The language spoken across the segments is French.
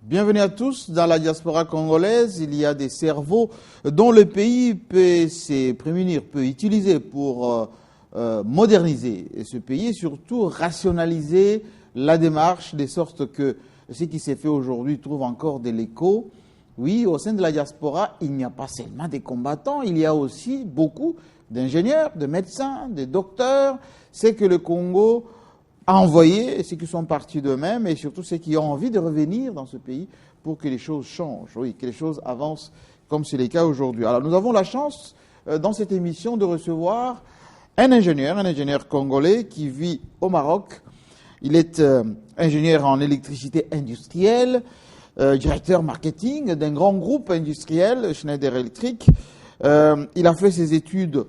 Bienvenue à tous. Dans la diaspora congolaise, il y a des cerveaux dont le pays peut se prémunir, peut utiliser pour moderniser ce pays et surtout rationaliser la démarche, de sorte que ce qui s'est fait aujourd'hui trouve encore de l'écho. Oui, au sein de la diaspora, il n'y a pas seulement des combattants, il y a aussi beaucoup d'ingénieurs, de médecins, de docteurs. C'est que le Congo a envoyé ceux qui sont partis d'eux-mêmes et surtout ceux qui ont envie de revenir dans ce pays pour que les choses changent, oui, que les choses avancent comme c'est le cas aujourd'hui. Alors nous avons la chance dans cette émission de recevoir un ingénieur congolais qui vit au Maroc. Il est ingénieur en électricité industrielle, directeur marketing d'un grand groupe industriel, Schneider Electric. Il a fait ses études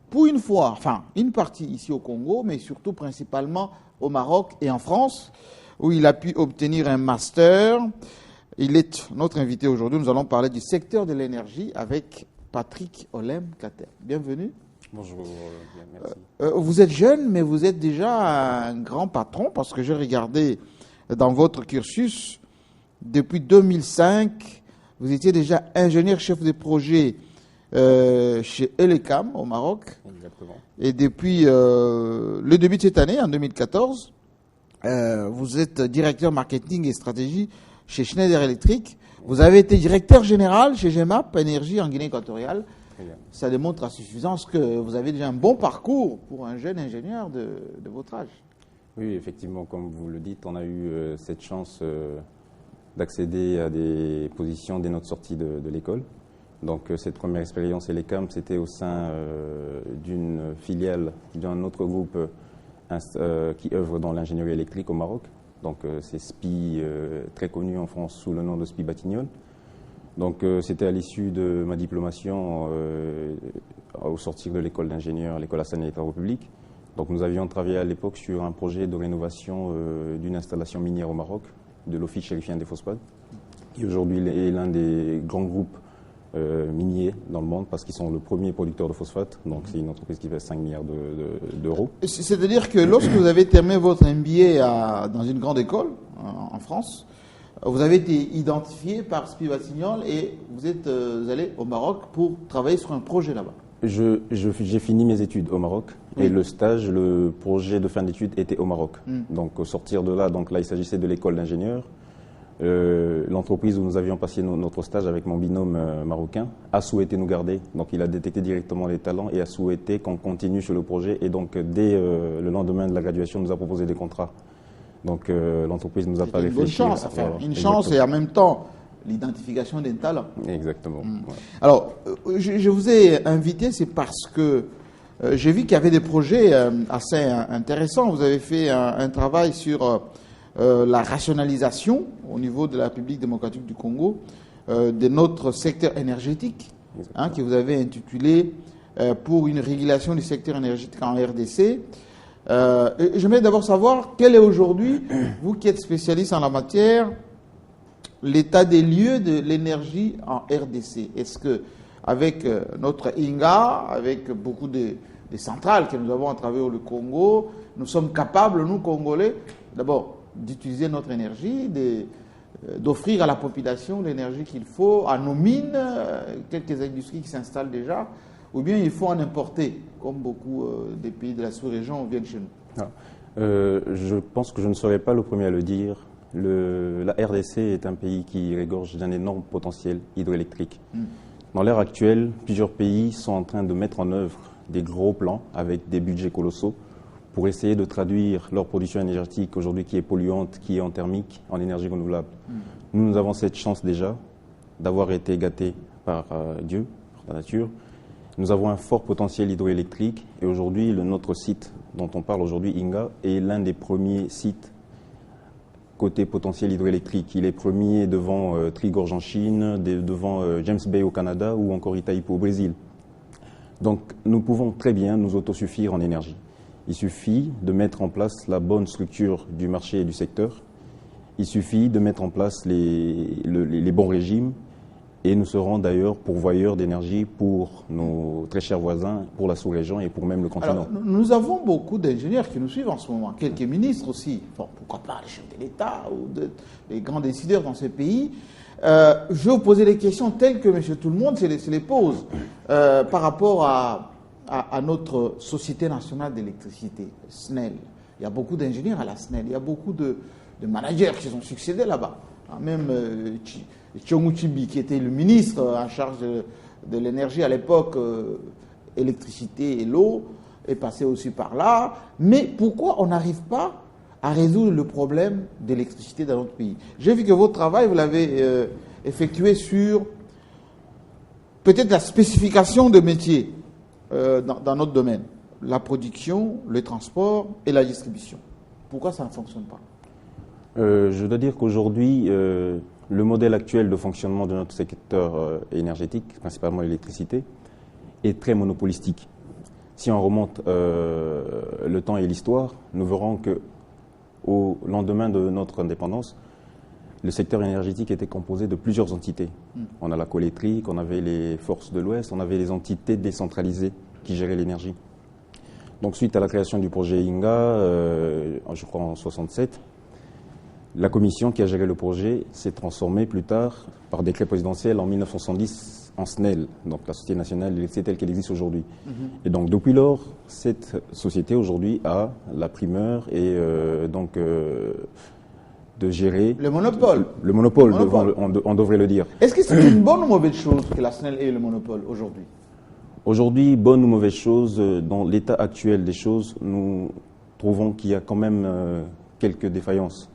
pour une fois, enfin une partie ici au Congo, mais surtout principalement au Maroc et en France, où il a pu obtenir un master. Il est notre invité aujourd'hui. Nous allons parler du secteur de l'énergie avec Patrick Olem-Kater. Bienvenue. Bonjour, merci. Vous êtes jeune, mais vous êtes déjà un grand patron, parce que j'ai regardé dans votre cursus, depuis 2005, vous étiez déjà ingénieur chef de projet chez Elecam au Maroc. Exactement. Et depuis le début de cette année, en 2014, vous êtes directeur marketing et stratégie chez Schneider Electric. Vous avez été directeur général chez GEMAP Énergie en Guinée équatoriale. Ça démontre à suffisance que vous avez déjà un bon parcours pour un jeune ingénieur de votre âge. Oui, effectivement, comme vous le dites, on a eu cette chance d'accéder à des positions dès notre sortie de l'école. Donc cette première expérience Elecam, c'était au sein d'une filiale d'un autre groupe qui œuvre dans l'ingénierie électrique au Maroc. Donc c'est SPI, très connu en France sous le nom de SPI Batignolles. Donc c'était à l'issue de ma diplomation au sortir de l'école d'ingénieur, l'école Hassan et Travaux publics. Donc nous avions travaillé à l'époque sur un projet de rénovation d'une installation minière au Maroc, de l'Office chérifien des phosphates, qui aujourd'hui est l'un des grands groupes miniers dans le monde parce qu'ils sont le premier producteur de phosphate. Donc c'est une entreprise qui fait 5 milliards d'euros. C'est-à-dire que lorsque vous avez terminé votre MBA dans une grande école en France, vous avez été identifié par SPI Batignolles et vous êtes allé au Maroc pour travailler sur un projet là-bas. J'ai fini mes études au Maroc et le stage, le projet de fin d'études était au Maroc. Donc au sortir de là, il s'agissait de l'école d'ingénieur. L'entreprise où nous avions passé notre stage avec mon binôme marocain a souhaité nous garder. Donc il a détecté directement les talents et a souhaité qu'on continue sur le projet. Et donc dès le lendemain de la graduation, nous a proposé des contrats. Donc l'entreprise nous a pas réfléchi. Une chance, une chance et en même temps l'identification des talents. Exactement. Ouais. Alors je vous ai invité, c'est parce que j'ai vu qu'il y avait des projets assez intéressants. Vous avez fait un travail sur la rationalisation au niveau de la République démocratique du Congo de notre secteur énergétique, que vous avez intitulé pour une régulation du secteur énergétique en RDC. J'aimerais d'abord savoir quel est aujourd'hui, vous qui êtes spécialiste en la matière, l'état des lieux de l'énergie en RDC. Est-ce que avec notre INGA, avec beaucoup de centrales que nous avons à travers le Congo, nous sommes capables, nous Congolais, d'abord d'utiliser notre énergie, d'offrir à la population l'énergie qu'il faut, à nos mines, quelques industries qui s'installent déjà, ou bien il faut en importer, comme beaucoup des pays de la sous-région viennent chez nous. Je pense que je ne serai pas le premier à le dire. La RDC est un pays qui regorge d'un énorme potentiel hydroélectrique. Dans l'ère actuelle, plusieurs pays sont en train de mettre en œuvre des gros plans avec des budgets colossaux pour essayer de traduire leur production énergétique aujourd'hui qui est polluante, qui est en thermique, en énergie renouvelable. Nous, nous avons cette chance déjà d'avoir été gâtés par Dieu, par la nature, Nous avons un fort potentiel hydroélectrique et aujourd'hui, notre site dont on parle aujourd'hui, Inga, est l'un des premiers sites côté potentiel hydroélectrique. Il est premier devant Trigorge en Chine, devant James Bay au Canada ou encore Itaipu au Brésil. Donc nous pouvons très bien nous autosuffire en énergie. Il suffit de mettre en place la bonne structure du marché et du secteur. Il suffit de mettre en place les bons régimes. Et nous serons d'ailleurs pourvoyeurs d'énergie pour nos très chers voisins, pour la sous-région et pour même le continent. Alors, nous avons beaucoup d'ingénieurs qui nous suivent en ce moment, quelques ministres aussi, bon, pourquoi pas les chefs de l'État ou les grands décideurs dans ce pays. Je vais vous poser des questions telles que M. Tout-le-Monde se les pose par rapport à notre Société nationale d'électricité, SNEL. Il y a beaucoup d'ingénieurs à la SNEL, il y a beaucoup de managers qui sont succédés là-bas. Même Tchongu Chibi, qui était le ministre en charge de l'énergie à l'époque, électricité et l'eau, est passé aussi par là. Mais pourquoi on n'arrive pas à résoudre le problème d'électricité dans notre pays? J'ai vu que votre travail, vous l'avez effectué sur peut-être la spécification de métiers dans notre domaine. La production, le transport et la distribution. Pourquoi ça ne fonctionne pas? Je dois dire qu'aujourd'hui, le modèle actuel de fonctionnement de notre secteur énergétique, principalement l'électricité, est très monopolistique. Si on remonte le temps et l'histoire, nous verrons qu'au lendemain de notre indépendance, le secteur énergétique était composé de plusieurs entités. On a la Colétrique, on avait les forces de l'Ouest, on avait les entités décentralisées qui géraient l'énergie. Donc suite à la création du projet Inga, je crois en 1967, la commission qui a géré le projet s'est transformée plus tard par décret présidentiel en 1970 en SNEL, donc la Société nationale d'électricité telle qu'elle existe aujourd'hui. Et donc depuis lors, cette société aujourd'hui a la primeur et de gérer... Le monopole. Le monopole. On devrait le dire. Est-ce que c'est une bonne ou mauvaise chose que la SNEL ait le monopole aujourd'hui? Aujourd'hui, bonne ou mauvaise chose, dans l'état actuel des choses, nous trouvons qu'il y a quand même quelques défaillances.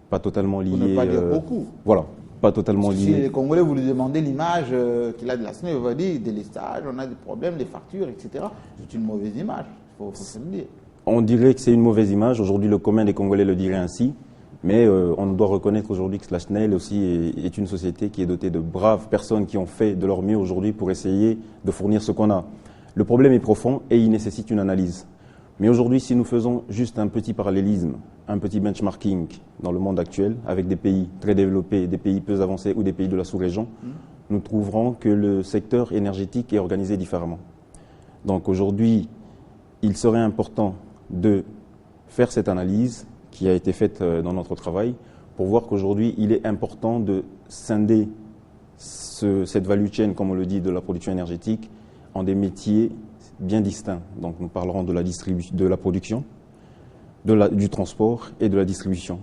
Pas totalement liées. Pour ne pas dire beaucoup. Voilà, pas totalement liées. Si les Congolais, vous lui demandez l'image qu'il a de la SNEL, il va dire délestage, on a des problèmes, des factures, etc. C'est une mauvaise image, il faut se le dire. On dirait que c'est une mauvaise image. Aujourd'hui, le commun des Congolais le dirait ainsi. Mais on doit reconnaître aujourd'hui que la SNEL aussi est une société qui est dotée de braves personnes qui ont fait de leur mieux aujourd'hui pour essayer de fournir ce qu'on a. Le problème est profond et il nécessite une analyse. Mais aujourd'hui, si nous faisons juste un petit parallélisme, un petit benchmarking dans le monde actuel, avec des pays très développés, des pays peu avancés ou des pays de la sous-région, nous trouverons que le secteur énergétique est organisé différemment. Donc aujourd'hui, il serait important de faire cette analyse qui a été faite dans notre travail pour voir qu'aujourd'hui, il est important de scinder cette value chain, comme on le dit, de la production énergétique en des métiers bien distincts. Donc nous parlerons de la production, du transport et de la distribution.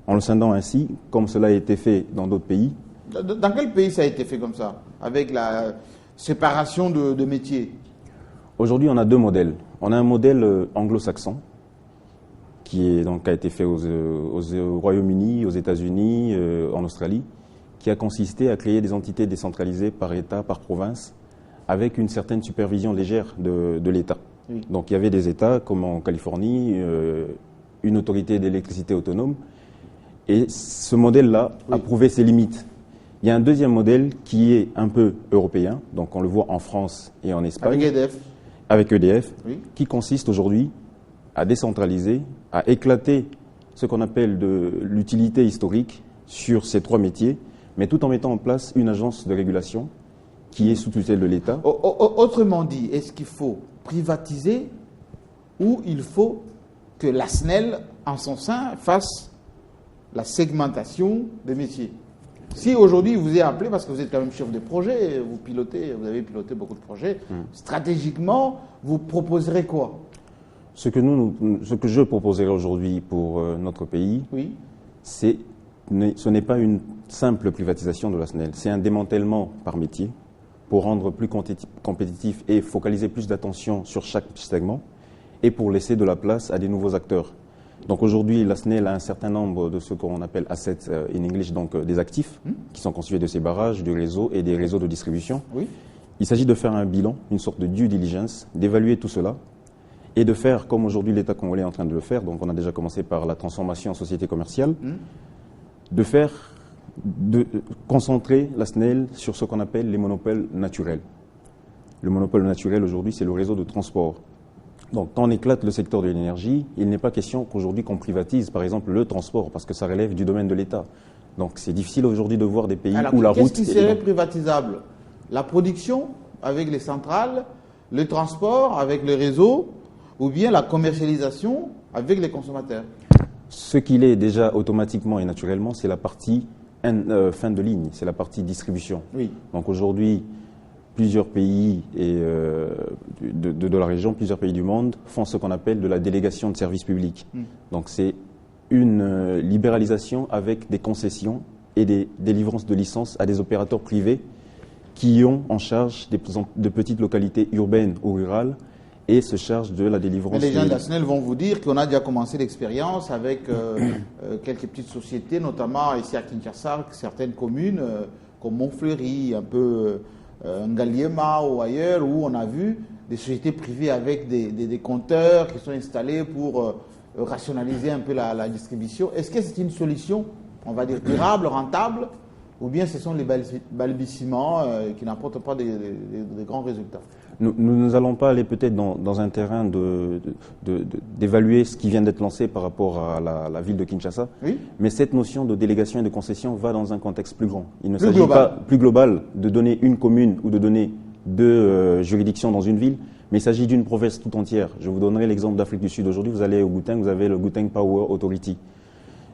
En le scindant ainsi, comme cela a été fait dans d'autres pays. Dans quel pays ça a été fait comme ça, avec la séparation de métiers? Aujourd'hui, on a deux modèles. On a un modèle anglo-saxon qui a été fait au Royaume-Uni, aux États-Unis, en Australie, qui a consisté à créer des entités décentralisées par État, par province, avec une certaine supervision légère de l'État. Oui. Donc il y avait des États, comme en Californie, une autorité d'électricité autonome, et ce modèle-là a prouvé ses limites. Il y a un deuxième modèle qui est un peu européen, donc on le voit en France et en Espagne. Avec EDF, qui consiste aujourd'hui à décentraliser, à éclater ce qu'on appelle de l'utilité historique sur ces trois métiers, mais tout en mettant en place une agence de régulation qui est sous tutelle de l'État. Autrement dit, est-ce qu'il faut privatiser ou il faut que la SNEL, en son sein, fasse la segmentation des métiers? Si aujourd'hui vous êtes appelé, parce que vous êtes quand même chef de projet, vous avez piloté beaucoup de projets, stratégiquement, vous proposerez quoi? Ce que je proposerai aujourd'hui pour notre pays, ce n'est pas une simple privatisation de la SNEL, c'est un démantèlement par métier pour rendre plus compétitif et focaliser plus d'attention sur chaque segment et pour laisser de la place à des nouveaux acteurs. Donc aujourd'hui, la SNEL a un certain nombre de ce qu'on appelle assets in English, donc des actifs qui sont constitués de ces barrages, du réseau et des réseaux de distribution il s'agit de faire un bilan, une sorte de due diligence, d'évaluer tout cela et de faire, comme aujourd'hui l'État congolais est en train de le faire, donc on a déjà commencé par la transformation en société commerciale, de concentrer la SNEL sur ce qu'on appelle les monopoles naturels. Le monopole naturel aujourd'hui, c'est le réseau de transport. Donc, quand on éclate le secteur de l'énergie, il n'est pas question qu'aujourd'hui qu'on privatise, par exemple, le transport, parce que ça relève du domaine de l'État. Donc, c'est difficile aujourd'hui de voir des pays où la route... Qu'est-ce qui serait privatisable? La production avec les centrales, le transport avec le réseau, ou bien la commercialisation avec les consommateurs? Ce qu'il est déjà automatiquement et naturellement, c'est la partie fin de ligne, c'est la partie distribution. Oui. Donc, aujourd'hui, plusieurs pays de la région, plusieurs pays du monde font ce qu'on appelle de la délégation de services publics. Donc c'est une libéralisation avec des concessions et des délivrances de licences à des opérateurs privés qui ont en charge de petites localités urbaines ou rurales et se chargent de la délivrance. Mais les gens de la SNEL vont vous dire qu'on a déjà commencé l'expérience avec quelques petites sociétés, notamment ici à Kinshasa, certaines communes comme Montfleury, un peu... Ngaliema ou ailleurs, où on a vu des sociétés privées avec des compteurs qui sont installés pour rationaliser un peu la distribution. Est-ce que c'est une solution, on va dire, durable, rentable, ou bien ce sont les balbutiements qui n'apportent pas des grands résultats? Nous n'allons pas aller peut-être dans un terrain d'évaluer ce qui vient d'être lancé par rapport à la ville de Kinshasa, oui, mais cette notion de délégation et de concession va dans un contexte plus grand. Il ne s'agit pas plus global de donner une commune ou de donner deux juridictions dans une ville, mais il s'agit d'une province tout entière. Je vous donnerai l'exemple d'Afrique du Sud. Aujourd'hui, vous allez au Gauteng, vous avez le Gauteng Power Authority.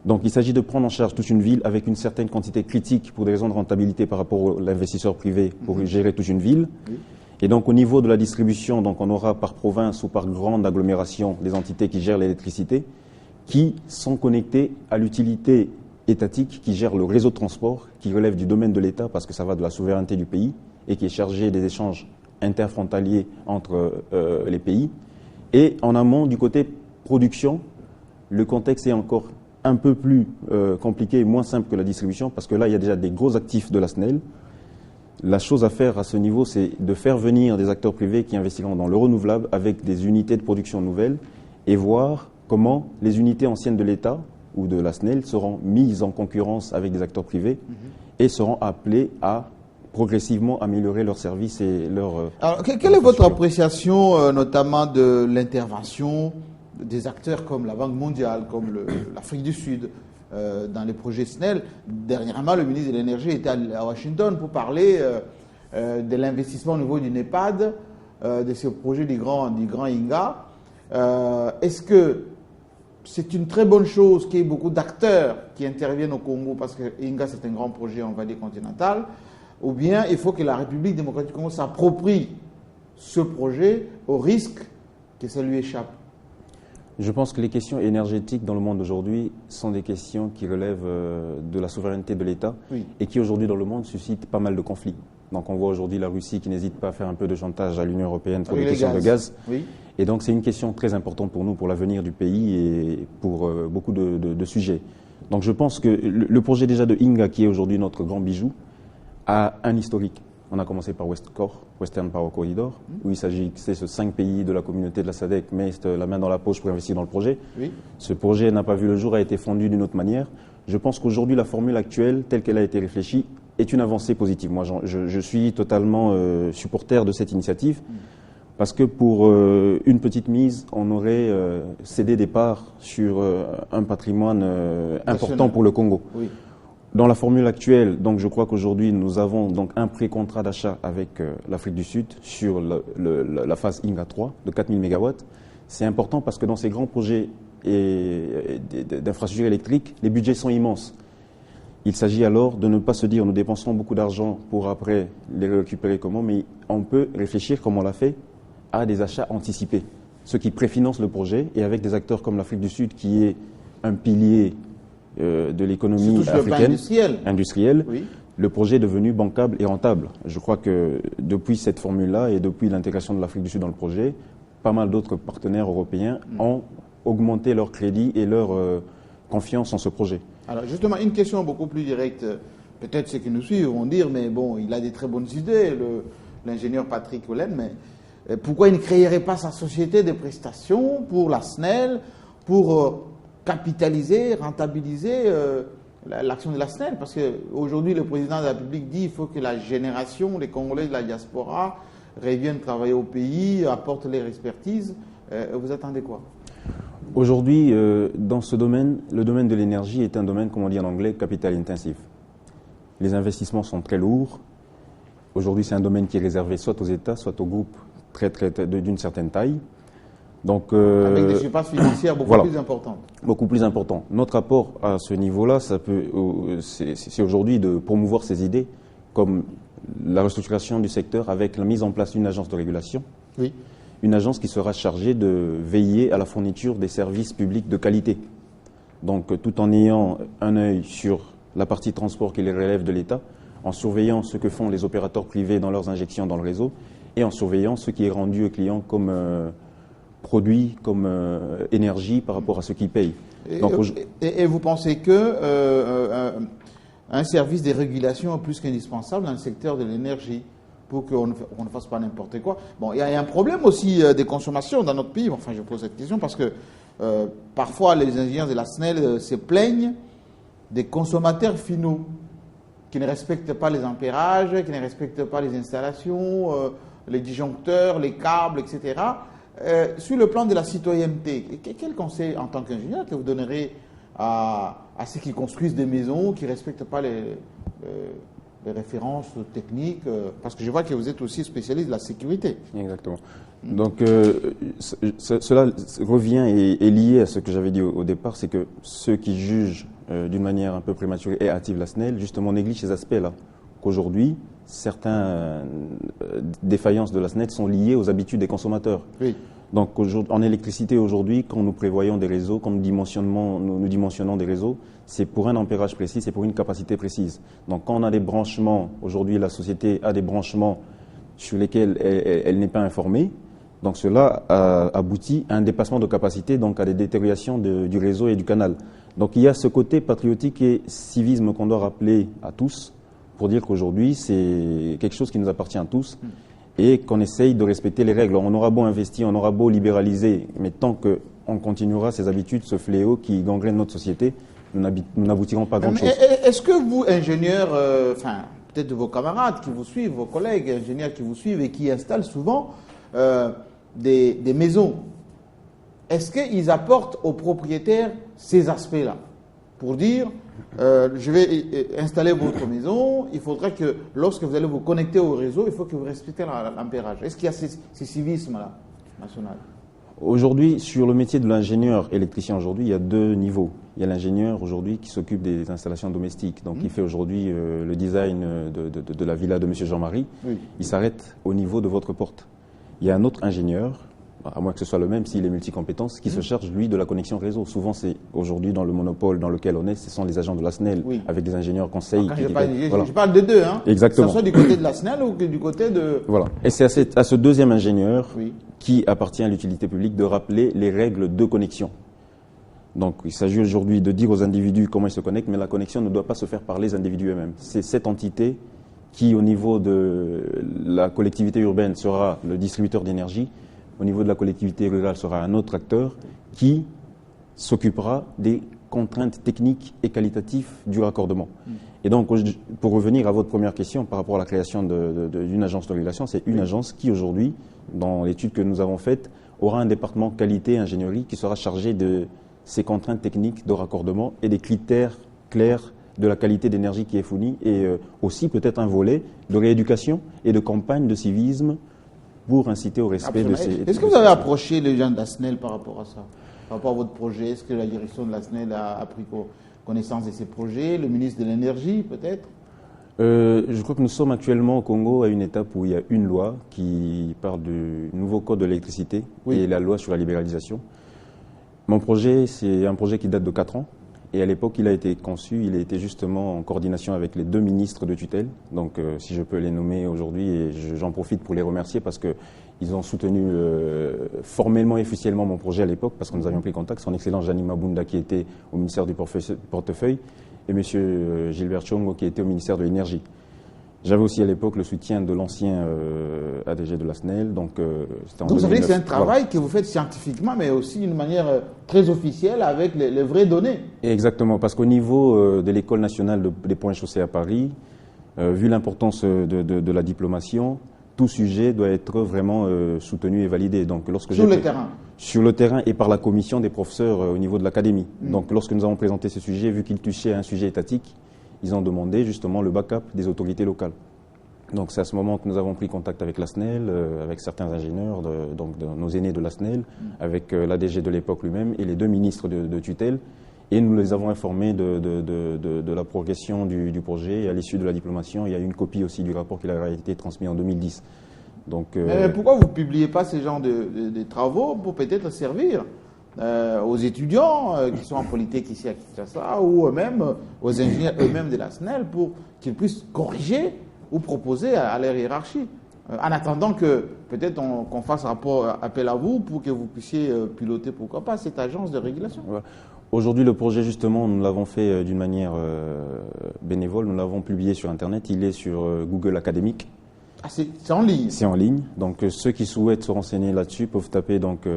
Donc il s'agit de prendre en charge toute une ville avec une certaine quantité critique pour des raisons de rentabilité par rapport à l'investisseur privé pour gérer toute une ville. Oui. Et donc au niveau de la distribution, donc on aura par province ou par grande agglomération des entités qui gèrent l'électricité, qui sont connectées à l'utilité étatique qui gère le réseau de transport, qui relève du domaine de l'État parce que ça va de la souveraineté du pays et qui est chargé des échanges interfrontaliers entre les pays. Et en amont, du côté production, le contexte est encore un peu plus compliqué et moins simple que la distribution parce que là, il y a déjà des gros actifs de la SNEL. La chose à faire à ce niveau, c'est de faire venir des acteurs privés qui investiront dans le renouvelable avec des unités de production nouvelles et voir comment les unités anciennes de l'État ou de la SNEL seront mises en concurrence avec des acteurs privés et seront appelés à progressivement améliorer leurs services et leur... Alors, quelle est votre appréciation notamment de l'intervention des acteurs comme la Banque mondiale, comme l'Afrique du Sud dans les projets SNEL? Dernièrement, le ministre de l'Énergie était à Washington pour parler de l'investissement au niveau du NEPAD, de ce projet du grand INGA. Est-ce que c'est une très bonne chose qu'il y ait beaucoup d'acteurs qui interviennent au Congo parce que INGA c'est un grand projet, on va dire, continental, ou bien il faut que la République démocratique du Congo s'approprie ce projet au risque que ça lui échappe? Je pense que les questions énergétiques dans le monde aujourd'hui sont des questions qui relèvent de la souveraineté de l'État et qui aujourd'hui dans le monde suscitent pas mal de conflits. Donc on voit aujourd'hui la Russie qui n'hésite pas à faire un peu de chantage à l'Union européenne pour les questions de gaz. Oui. Et donc c'est une question très importante pour nous, pour l'avenir du pays et pour beaucoup de sujets. Donc je pense que le projet déjà de INGA, qui est aujourd'hui notre grand bijou, a un historique. On a commencé par Western Power Corridor, où il s'agit de ces 5 pays de la communauté de la SADC mettent la main dans la poche pour investir dans le projet. Oui. Ce projet n'a pas vu le jour, a été fondu d'une autre manière. Je pense qu'aujourd'hui, la formule actuelle, telle qu'elle a été réfléchie, est une avancée positive. Moi, je suis totalement supporter de cette initiative, parce que pour une petite mise, on aurait cédé des parts sur un patrimoine important pour le Congo. Oui. Dans la formule actuelle, donc je crois qu'aujourd'hui nous avons donc un pré-contrat d'achat avec l'Afrique du Sud sur la phase INGA 3 de 4000 MW. C'est important parce que dans ces grands projets d'infrastructures électriques, les budgets sont immenses. Il s'agit alors de ne pas se dire nous dépensons beaucoup d'argent pour après les récupérer comment, mais on peut réfléchir, comme on l'a fait, à des achats anticipés, ceux qui préfinancent le projet et avec des acteurs comme l'Afrique du Sud qui est un pilier de l'économie africaine, industrielle, oui. Le projet est devenu bancable et rentable. Je crois que depuis cette formule-là et depuis l'intégration de l'Afrique du Sud dans le projet, pas mal d'autres partenaires européens ont augmenté leur crédit et leur confiance en ce projet. Alors justement, une question beaucoup plus directe. Peut-être ceux qui nous suivent vont dire, mais bon, il a des très bonnes idées, l'ingénieur Patrick Hollen, mais pourquoi il ne créerait pas sa société de prestations pour la SNEL, pour capitaliser, rentabiliser l'action de la SNEL? Parce qu'aujourd'hui, le président de la République dit qu'il faut que la génération, les Congolais de la diaspora, reviennent travailler au pays, apportent leur expertise. Vous attendez quoi? Aujourd'hui, dans ce domaine, le domaine de l'énergie est un domaine, comme on dit en anglais, capital intensif. Les investissements sont très lourds. Aujourd'hui, c'est un domaine qui est réservé soit aux États, soit aux groupes d'une certaine taille. Donc, avec des surfaces financières beaucoup plus importantes. Beaucoup plus importantes. Notre apport à ce niveau-là, c'est aujourd'hui de promouvoir ces idées, comme la restructuration du secteur avec la mise en place d'une agence de régulation. Oui. Une agence qui sera chargée de veiller à la fourniture des services publics de qualité. Donc, tout en ayant un œil sur la partie transport qui les relève de l'État, en surveillant ce que font les opérateurs privés dans leurs injections dans le réseau, et en surveillant ce qui est rendu aux clients comme produit, comme énergie par rapport à ce qu'ils payent. Et vous pensez que un service de régulation est plus qu'indispensable dans le secteur de l'énergie pour qu'on ne fasse pas n'importe quoi? Bon, il y a un problème aussi des consommations dans notre pays. Enfin, je pose cette question parce que parfois les ingénieurs de la SNEL se plaignent des consommateurs finaux qui ne respectent pas les ampérages, qui ne respectent pas les installations, les disjoncteurs, les câbles, etc. Sur le plan de la citoyenneté, quel conseil en tant qu'ingénieur que vous donnerez à ceux qui construisent des maisons, qui ne respectent pas les références techniques, parce que je vois que vous êtes aussi spécialiste de la sécurité. Exactement. Donc, cela revient et est lié à ce que j'avais dit au départ, c'est que ceux qui jugent d'une manière un peu prématurée et hâtive la SNEL, justement, négligent ces aspects-là. Qu'aujourd'hui, certaines défaillances de la SNEL sont liées aux habitudes des consommateurs. Oui. Donc, en électricité, aujourd'hui, quand nous prévoyons des réseaux, quand nous dimensionnons des réseaux, c'est pour un ampérage précis, c'est pour une capacité précise. Donc, quand on a des branchements, aujourd'hui, la société a des branchements sur lesquels elle n'est pas informée, donc cela aboutit à un dépassement de capacité, donc à des détériorations du réseau et du canal. Donc, il y a ce côté patriotique et civisme qu'on doit rappeler à tous pour dire qu'aujourd'hui, c'est quelque chose qui nous appartient à tous et qu'on essaye de respecter les règles. On aura beau investir, on aura beau libéraliser, mais tant qu'on continuera ces habitudes, ce fléau qui gangrène notre société, nous n'aboutirons pas à grand chose. Est-ce que vous, ingénieurs, peut-être de vos camarades qui vous suivent, vos collègues ingénieurs qui vous suivent et qui installent souvent des maisons, est-ce qu'ils apportent aux propriétaires ces aspects-là? Pour dire, je vais installer votre maison, il faudra que lorsque vous allez vous connecter au réseau, il faut que vous respectez l'ampérage. Est-ce qu'il y a ces civismes-là, national? Aujourd'hui, sur le métier de l'ingénieur électricien, aujourd'hui, il y a deux niveaux. Il y a l'ingénieur aujourd'hui qui s'occupe des installations domestiques. Donc, il fait aujourd'hui le design de la villa de M. Jean-Marie. Oui. Il s'arrête au niveau de votre porte. Il y a un autre ingénieur, à moins que ce soit le même s'il est multicompétence, qui se charge, lui, de la connexion réseau. Souvent, c'est aujourd'hui dans le monopole dans lequel on est, ce sont les agents de la SNEL, avec des ingénieurs conseils. Je parle des deux, hein. Exactement. Que ce soit du côté de la SNEL ou du côté de... Voilà. Et c'est à ce deuxième ingénieur qui appartient à l'utilité publique de rappeler les règles de connexion. Donc, il s'agit aujourd'hui de dire aux individus comment ils se connectent, mais la connexion ne doit pas se faire par les individus eux-mêmes. C'est cette entité qui, au niveau de la collectivité urbaine, sera le distributeur d'énergie. Au niveau de la collectivité rurale, sera un autre acteur qui s'occupera des contraintes techniques et qualitatives du raccordement. Et donc, pour revenir à votre première question par rapport à la création d'une agence de régulation, c'est une agence qui, aujourd'hui, dans l'étude que nous avons faite, aura un département qualité et ingénierie qui sera chargé de ces contraintes techniques de raccordement et des critères clairs de la qualité d'énergie qui est fournie et aussi peut-être un volet de rééducation et de campagne de civisme pour inciter au respect de ces... Est-ce que vous avez approché les gens de la SNEL par rapport à ça? Par rapport à votre projet, est-ce que la direction de la SNEL a pris connaissance de ces projets? Le ministre de l'Énergie, peut-être? Je crois que nous sommes actuellement au Congo à une étape où il y a une loi qui parle du nouveau code de l'électricité et la loi sur la libéralisation. Mon projet, c'est un projet qui date de 4 ans. Et à l'époque, il a été conçu, il a été justement en coordination avec les 2 ministres de tutelle. Donc, si je peux les nommer aujourd'hui, et j'en profite pour les remercier parce qu'ils ont soutenu formellement et officiellement mon projet à l'époque, parce que nous avions pris contact. Son Excellence Janine Mabunda qui était au ministère du Portefeuille et M. Gilbert Chongo qui était au ministère de l'Énergie. J'avais aussi à l'époque le soutien de l'ancien ADG de la SNEL. Donc, ça veut dire que c'est un travail que vous faites scientifiquement, mais aussi d'une manière très officielle avec les vraies données. Exactement, parce qu'au niveau de l'École nationale des ponts et chaussées à Paris, vu l'importance de la diplomation, tout sujet doit être vraiment soutenu et validé. Donc, sur le terrain. Sur le terrain et par la commission des professeurs au niveau de l'académie. Donc, lorsque nous avons présenté ce sujet, vu qu'il touchait à un sujet étatique, ils ont demandé justement le backup des autorités locales. Donc c'est à ce moment que nous avons pris contact avec la SNEL, avec certains ingénieurs, de nos aînés de la SNEL, avec l'ADG de l'époque lui-même et les 2 ministres de tutelle. Et nous les avons informés de la progression du projet. Et à l'issue de la diplomation, il y a une copie aussi du rapport qui a été transmis en 2010. Donc, mais pourquoi vous ne publiez pas ces genres de travaux pour peut-être servir aux étudiants qui sont en politique ici à Kinshasa ou même aux ingénieurs eux-mêmes de la SNEL pour qu'ils puissent corriger ou proposer à leur hiérarchie, en attendant que peut-être qu'on fasse appel à vous pour que vous puissiez piloter, pourquoi pas, cette agence de régulation. Ouais. Aujourd'hui, le projet, justement, nous l'avons fait d'une manière bénévole, nous l'avons publié sur Internet, il est sur Google Académique. Ah, c'est en ligne? C'est en ligne. Donc, ceux qui souhaitent se renseigner là-dessus peuvent taper donc,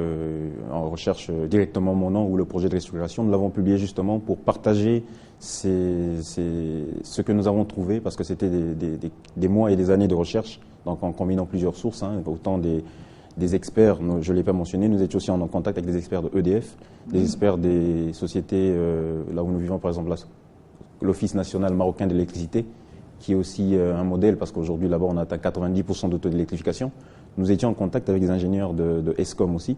en recherche directement mon nom ou le projet de restructuration. Nous l'avons publié justement pour partager ce que nous avons trouvé, parce que c'était des mois et des années de recherche, donc en combinant plusieurs sources, autant des experts, je ne l'ai pas mentionné, nous étions aussi en contact avec des experts de EDF, des experts des sociétés, là où nous vivons par exemple, l'Office national marocain de l'électricité, qui est aussi un modèle, parce qu'aujourd'hui, là-bas, on atteint 90% de taux d'électrification. Nous étions en contact avec des ingénieurs de ESCOM aussi.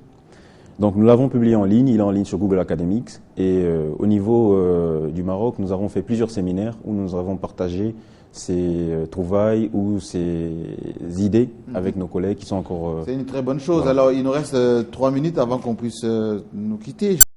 Donc, nous l'avons publié en ligne, il est en ligne sur Google Academics. Et au niveau du Maroc, nous avons fait plusieurs séminaires où nous avons partagé ces trouvailles ou ces idées avec nos collègues qui sont encore... C'est une très bonne chose. Voilà. Alors, il nous reste 3 minutes avant qu'on puisse nous quitter.